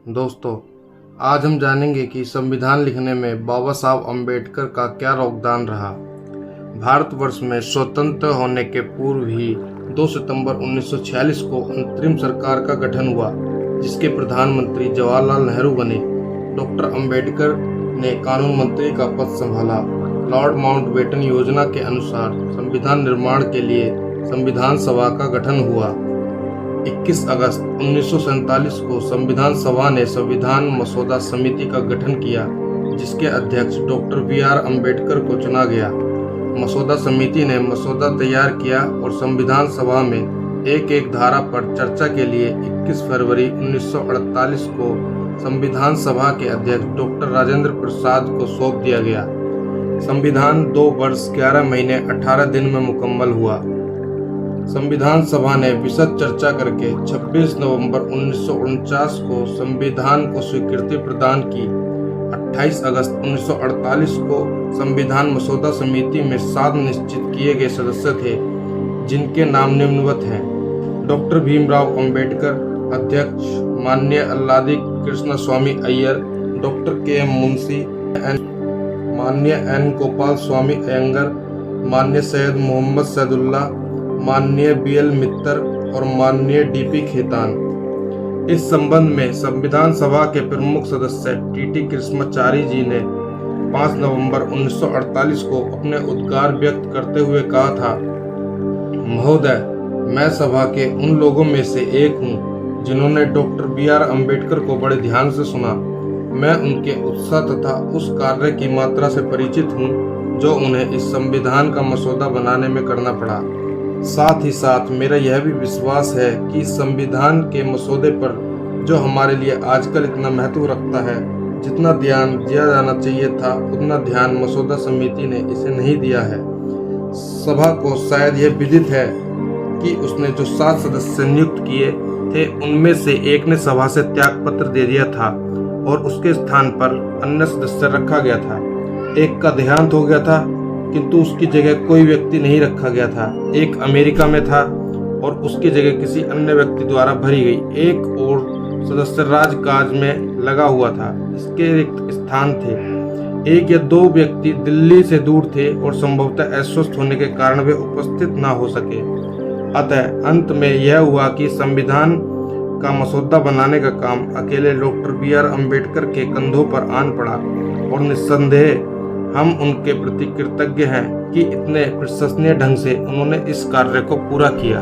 दोस्तों, आज हम जानेंगे कि संविधान लिखने में बाबा साहब अम्बेडकर का क्या योगदान रहा। भारतवर्ष में स्वतंत्र होने के पूर्व ही 2 सितंबर 1946 को अंतरिम सरकार का गठन हुआ, जिसके प्रधानमंत्री जवाहरलाल नेहरू बने। डॉक्टर अम्बेडकर ने कानून मंत्री का पद संभाला। लॉर्ड माउंटबेटन योजना के अनुसार संविधान निर्माण के लिए संविधान सभा का गठन हुआ। 21 अगस्त 1947 को संविधान सभा ने संविधान मसौदा समिति का गठन किया, जिसके अध्यक्ष डॉक्टर बी.आर. अम्बेडकर को चुना गया। मसौदा समिति ने मसौदा तैयार किया और संविधान सभा में एक धारा पर चर्चा के लिए 21 फरवरी 1948 को संविधान सभा के अध्यक्ष डॉक्टर राजेंद्र प्रसाद को सौंप दिया गया। संविधान 2 वर्ष 11 महीने 18 दिन में मुकम्मल हुआ। संविधान सभा ने विशद चर्चा करके 26 नवंबर 1949 को संविधान को स्वीकृति प्रदान की। 28 अगस्त 1948 को संविधान मसौदा समिति में 7 निश्चित किए गए सदस्य थे, जिनके नाम निम्नवत हैं: डॉक्टर भीमराव अंबेडकर अध्यक्ष, माननीय अल्लादी कृष्ण स्वामी अय्यर, डॉक्टर के.एम. मुंशी, माननीय एन. गोपाल स्वामी अयंगर, माननीय सैयद मोहम्मद सैदुल्ला, माननीय बी.एल. मित्तर और माननीय डी.पी. खेतान। इस संबंध में संविधान सभा के प्रमुख सदस्य टी.टी. कृष्णाचारी जी ने 5 नवंबर 1948 को अपने उद्गार व्यक्त करते हुए कहा था: महोदय, मैं सभा के उन लोगों में से एक हूँ जिन्होंने डॉक्टर बी.आर. अम्बेडकर को बड़े ध्यान से सुना। मैं उनके उत्साह तथा उस कार्य की मात्रा से परिचित हूँ जो उन्हें इस संविधान का मसौदा बनाने में करना पड़ा। साथ ही साथ मेरा यह भी विश्वास है कि इस संविधान के मसौदे पर, जो हमारे लिए आजकल इतना महत्व रखता है, जितना ध्यान दिया जाना चाहिए था, उतना ध्यान मसौदा समिति ने इसे नहीं दिया है। सभा को शायद यह विदित है कि उसने जो 7 सदस्य नियुक्त किए थे, उनमें से एक ने सभा से त्यागपत्र दे दिया था और उसके स्थान पर अन्य सदस्य रखा गया था। एक का देहांत हो गया था, किंतु उसकी जगह कोई व्यक्ति नहीं रखा गया था। एक अमेरिका में था और उसकी जगह किसी अन्य व्यक्ति द्वारा भरी गई। एक और सदस्य राजकाज में लगा हुआ था, इसके रिक्त स्थान थे। 1 या 2 व्यक्ति दिल्ली से दूर थे और संभवतः अस्वस्थ होने के कारण वे उपस्थित न हो सके। अतः अंत में यह हुआ कि संविधान का मसौदा बनाने का काम अकेले डॉक्टर बी.आर. अम्बेडकर के कंधों पर आन पड़ा और निस्संदेह हम उनके प्रति कृतज्ञ हैं कि इतने प्रशंसनीय ढंग से उन्होंने इस कार्य को पूरा किया।